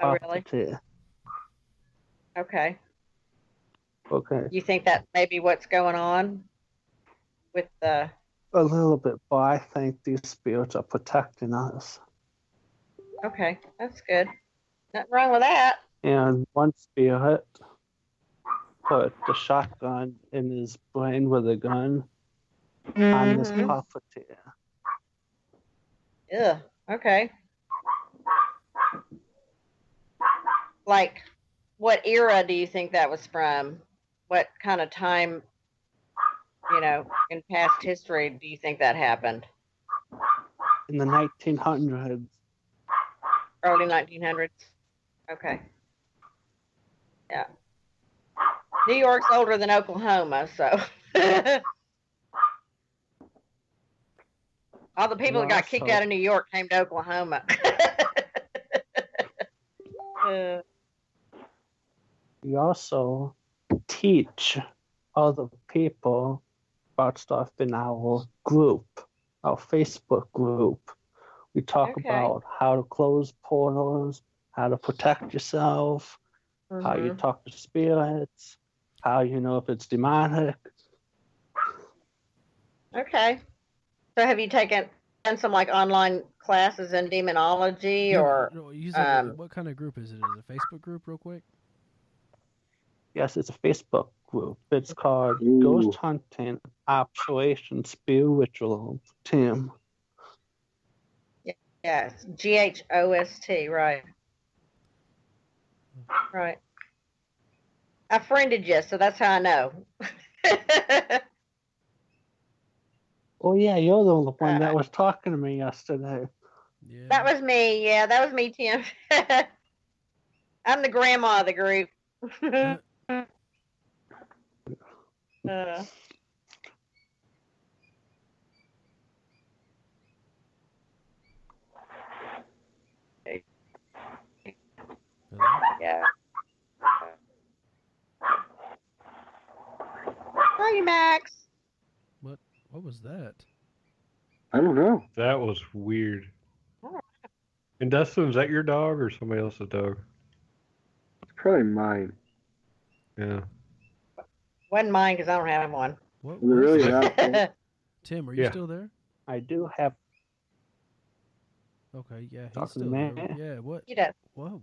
Oh, really? property. Okay. Okay. You think that may be what's going on with the... A little bit, but I think these spirits are protecting us. Okay, that's good. Nothing wrong with that. And one spirit put the shotgun in his brain with a gun on this property. Yeah. Okay. Like, what era do you think that was from? What kind of time, in past history do you think that happened? In the 1900s. Early 1900s? Okay. Yeah. New York's older than Oklahoma, so. All the people that got kicked out of New York came to Oklahoma. We also teach other people about stuff in our group, our Facebook group. We talk about how to close portals, how to protect yourself, how you talk to spirits, how you know if it's demonic. Okay. So have you done some like online classes in demonology or what kind of group is it? Is it a Facebook group real quick? Yes, it's a Facebook group. It's called Ghost Hunting Observation Spiritual Team. Yes, GHOST, right. Right. I friended you, so that's how I know. Oh yeah, you're the one that was talking to me yesterday. Yeah. That was me. Yeah, that was me, Tim. I'm the grandma of the group. Yeah. Hi, Max. What was that? I don't know. That was weird. And Dustin, is that your dog or somebody else's dog? It's probably mine. Yeah. Wasn't mine because I don't have one. What was really Tim, are you still there? I do have. Okay, yeah, he's still there. Yeah, what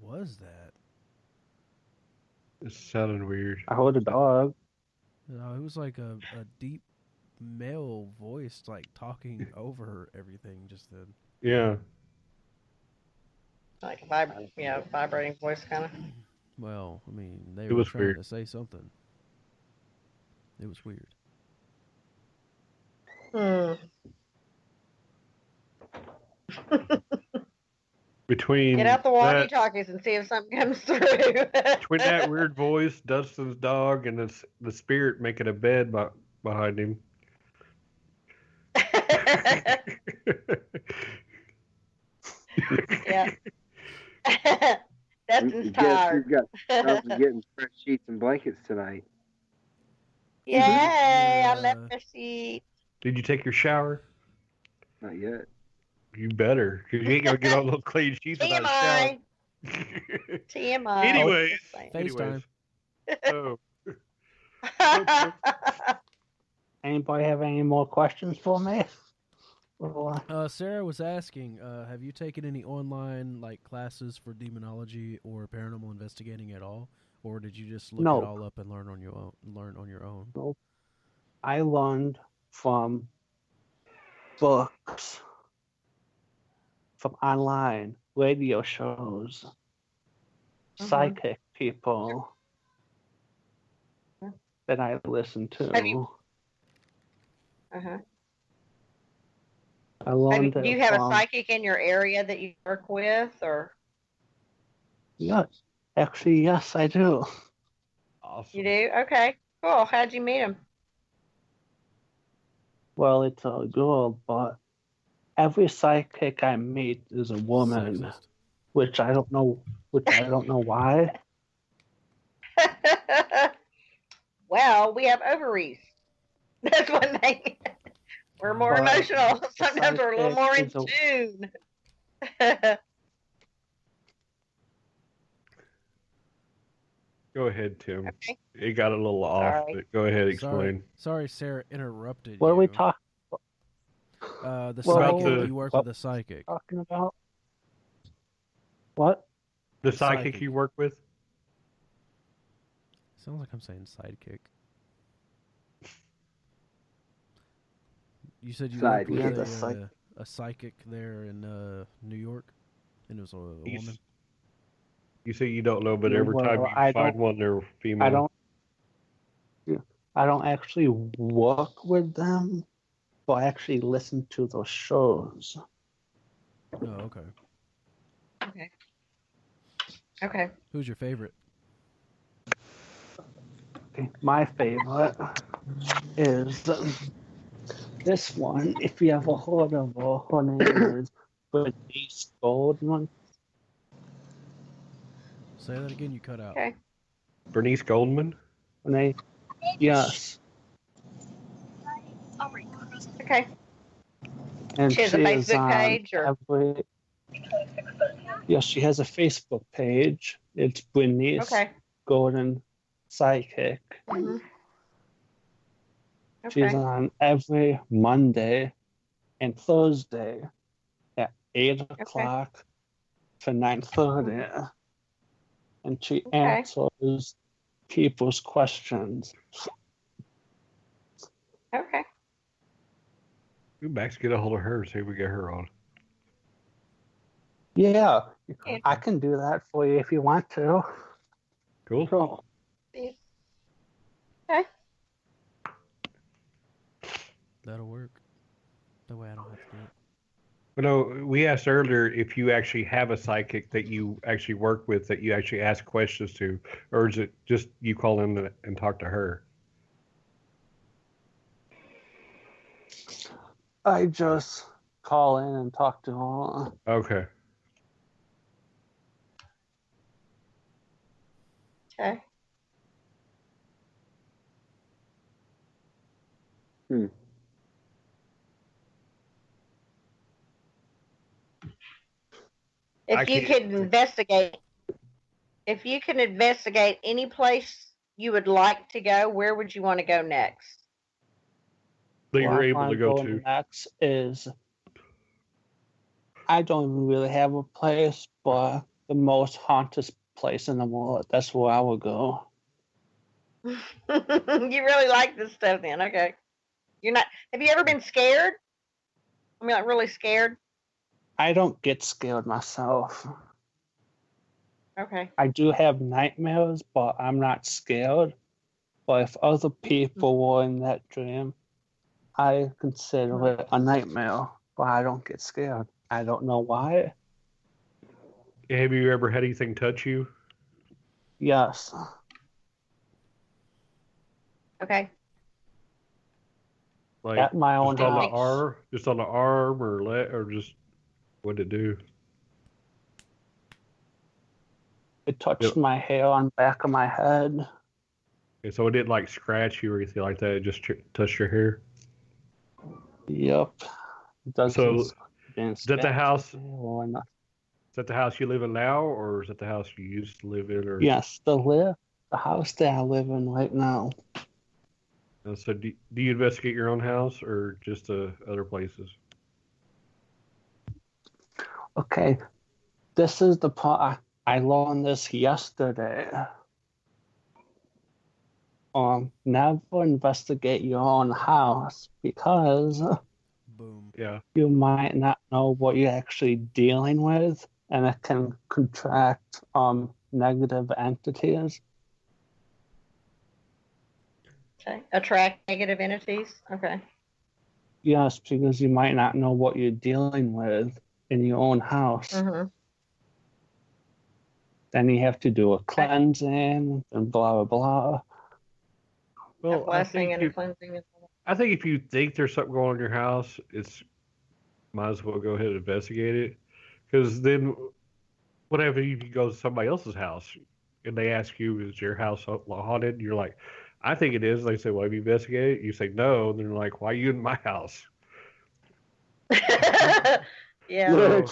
was that? It sounded weird. I heard a dog. No, it was like a deep male voice, like talking over everything just then. Yeah. Like a vibrating voice, kind of. Well, I mean, they were trying to say something. It was weird. Between get out the walkie-talkies and see if something comes through. Between that weird voice, Dustin's dog, and the spirit making a bed behind him. Yeah. Dustin's tired. I'll be getting fresh sheets and blankets tonight. Yay! I left the sheet. Did you take your shower? Not yet. You better, because you ain't gonna get all those clean sheets without a shower. TMI. Anyways. FaceTime. Oh. Anybody have any more questions for me? Sarah was asking, have you taken any online classes for demonology or paranormal investigating at all, or did you just look it all up and learn on your own? Nope. I learned from books, from online radio shows, psychic people that I listen to. I learned do you have a psychic in your area that you work with, or? Yes, actually, yes, I do. Awesome. You do? Okay, cool. How'd you meet him? Well, it's a girl, but every psychic I meet is a woman, which I don't know why. Well, we have ovaries. That's one thing. We're more emotional. Sometimes we're a little more in tune. Go ahead, Tim. Okay. It got a little off, Sorry. but go ahead, explain. Sorry, Sarah interrupted What you. are we talking? The Well, psychic. You work with a psychic. Talking about what? The psychic Psychic. you work with? Sounds like I'm saying sidekick. You said you worked Sidekick. with Yeah, a psychic there in New York, and it was a woman. You say you don't know, but every Well, time you I find don't- one, they're female. I don't actually work with them, but I actually listen to those shows. Oh, okay. Okay. Who's your favorite? Okay, my favorite is this one. If you ever heard of her name is Bernice Goldman. Say that again. You cut out. Okay. Bernice Goldman? Yes. Okay. And She has a is Facebook on page, or? Yes, she has a Facebook page. It's Bernice Okay. Golden Psychic. Mhm. She's Okay. on every Monday and Thursday at 8 o'clock to 9:30, and she Okay. answers people's questions. Okay. We Max get a hold of her, see if we get her on. Yeah, Yeah. I can do that for you if you want to. Cool. Sure. Okay. That'll work. That way I don't have to do it. But no, we asked earlier if you actually have a psychic that you actually work with, that you actually ask questions to, or is it just you call in and talk to her? I just call in and talk to her. Okay. Okay. If you could investigate any place you would like to go, where would you want to go next? That you were Where able I'm to go going to. next is I don't even really have a place, but the most haunted place in the world. That's where I would go. You really like this stuff then, okay. Have you ever been scared? I mean, like really scared? I don't get scared myself. Okay. I do have nightmares, but I'm not scared. But if other people were in that dream, I consider it a nightmare, but I don't get scared. I don't know why. Have you ever had anything touch you? Yes. Okay. Like At my own just on the house. arm, just on the arm or leg, or just what did it do? It touched Yep. my hair on the back of my head. Okay, so it didn't like scratch you or anything like that. It just touched your hair. Yep. It doesn't So, is that the house? or nothing. Is that the house you live in now, or is that the house you used to live in? Or Yes, the house that I live in right now. So do you investigate your own house or just other places? Okay, this is the part I learned this yesterday. Never investigate your own house because Boom. Yeah. you might not know what you're actually dealing with, and it can contract negative entities. Okay. Attract negative entities. Okay. Yes, because you might not know what you're dealing with in your own house. Mm-hmm. Then you have to do a cleansing and blah, blah, blah. A blessing and a cleansing. I think if you think there's something going on in your house, might as well go ahead and investigate it. Because then, what if you go to somebody else's house and they ask you, "Is your house haunted?" You're like, "I think it is." They say, "Well, have you investigated it?" You say, "No." And they're like, "Why are you in my house?" Yeah. So,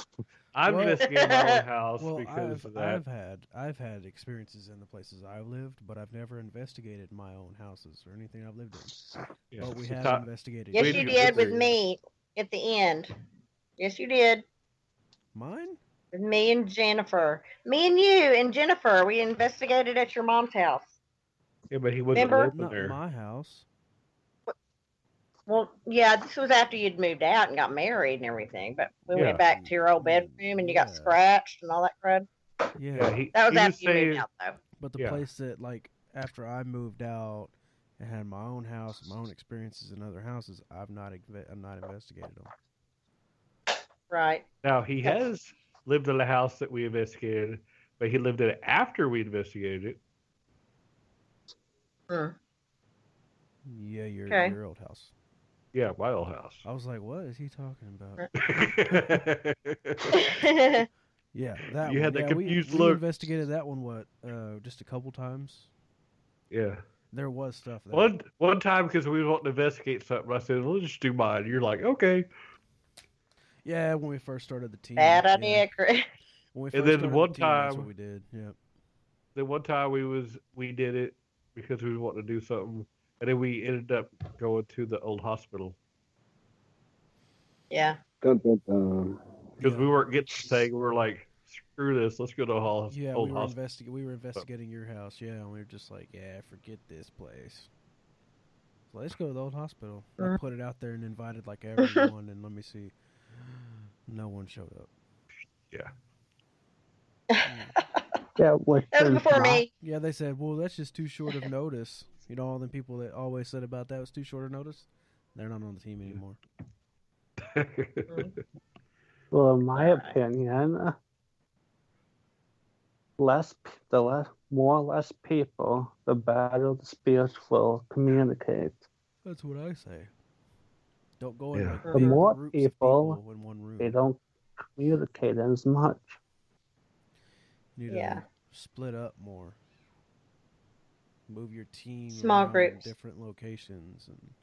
I'm Well- investigating my own house Well, because of that. I've had experiences in the places I've lived, but I've never investigated my own houses or anything I've lived in. Yeah. But we So have investigated. Yes, Wait, you you- did with wait. me at the end. Yes, you did. Mine? With me and Jennifer. Me and you and Jennifer. We investigated at your mom's house. Yeah, but he wasn't Remember? living Not there. my house. Well, yeah, this was after you'd moved out and got married and everything. But we Yeah. went back to your old bedroom and you got Yeah. scratched and all that crud. Yeah. Yeah, he, That was he after you saying, moved out, though. But the Yeah. place that, like, after I moved out and had my own house, my own experiences in other houses, I'm not investigated them. Right. Now he has lived in the house that we investigated, but he lived in it after we investigated it. Hmm. Yeah, Okay. your old house. Yeah, my old house. I was like, what is he talking about? Yeah, Yeah, that You one. had that Yeah, confused we look. investigated that one. Just a couple times. There was stuff there. one time because we wanted to investigate something, I said, "Let's just do mine." You're like, "Okay." Yeah, when we first started the team. Bad yeah. idea, Chris. When we And first then started one the team, that's time- what we did. Yeah. Then one time we did it because we wanted to do something, and then we ended up going to the old hospital Yeah. Dun, dun, dun. because Yeah. we weren't getting the thing. We were like, "Screw this, let's go to the Yeah, old we were hospital." we were investigating your house. Yeah, and we were just like, yeah, forget this place. So let's go to the old hospital. I put it out there and invited like everyone, and let me see, no one showed up. Yeah, which That was is before not- me. Yeah, they said, well, that's just too short of notice. You know, all the people that always said about that was too short of notice. They're not on the team anymore. Well, in my Alright. opinion, more or less people, the better the spirits will communicate. That's what I say. Don't go in Yeah. like The big more groups people, of people in one room. They don't communicate as much. You need Yeah. to split up more. Move your team Small around in groups. different locations and Yeah,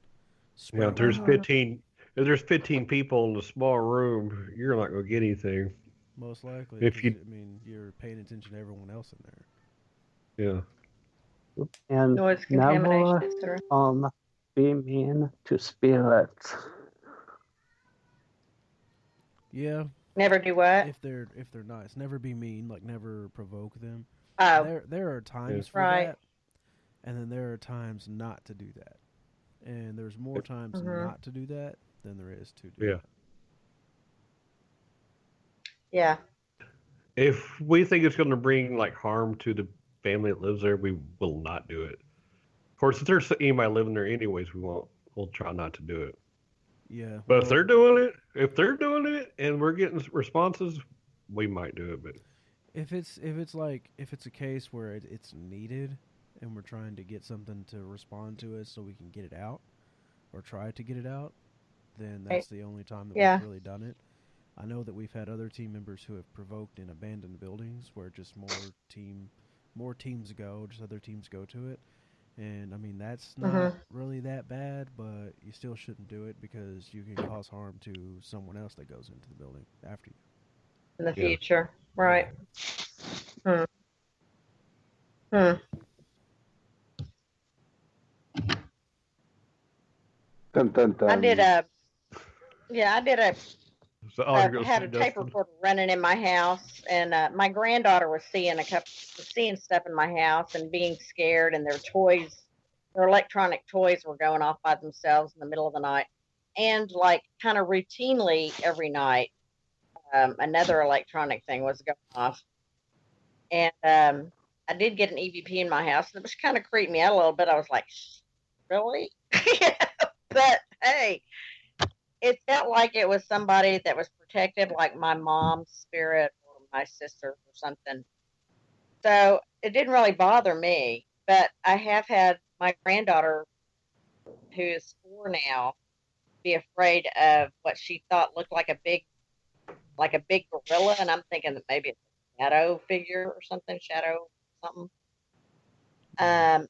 spread if there's out. 15. If there's 15 people in a small room, you're not going to get anything. Most likely, If 'cause, you- I mean, you're paying attention to everyone else in there. Yeah. And Noise contamination, never etc. be mean to spirits. Yeah, Never do what? if they're nice, never be mean. Like never provoke them. Oh, There are times for Right. that, and then there are times not to do that. And there's more times Mhm. not to do that than there is to do Yeah. that. yeah. If we think it's going to bring like harm to the family that lives there, we will not do it. Of course, if there's anybody living there anyways, we'll try not to do it. Yeah. But if well, they're doing it and we're getting responses, we might do it. But if it's a case where it's needed and we're trying to get something to respond to it so we can get it out or try to get it out, then that's the only time that Yeah. we've really done it. I know that we've had other team members who have provoked in abandoned buildings where just more teams go, just other teams go to it. And I mean that's not really that bad, but you still shouldn't do it because you can cause harm to someone else that goes into the building after you. In the Yeah. future. Right. Hmm. Dun, dun, dun. I did a so I you're gonna had say, a tape Dustin? recorder running in my house, and my granddaughter was seeing stuff in my house and being scared, and their electronic toys were going off by themselves in the middle of the night, and like kind of routinely every night, another electronic thing was going off, and I did get an EVP in my house, and it was kind of creeped me out a little bit. I was like, really? But hey. It felt like it was somebody that was protective, like my mom's spirit or my sister or something. So it didn't really bother me, but I have had my granddaughter, who is 4 now, be afraid of what she thought looked like a big gorilla, and I'm thinking that maybe it's a shadow figure or something, I've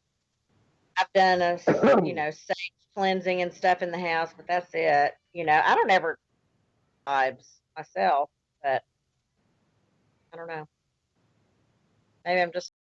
done sage cleansing and stuff in the house, but that's it. I don't ever vibes myself, but I don't know. Maybe I'm just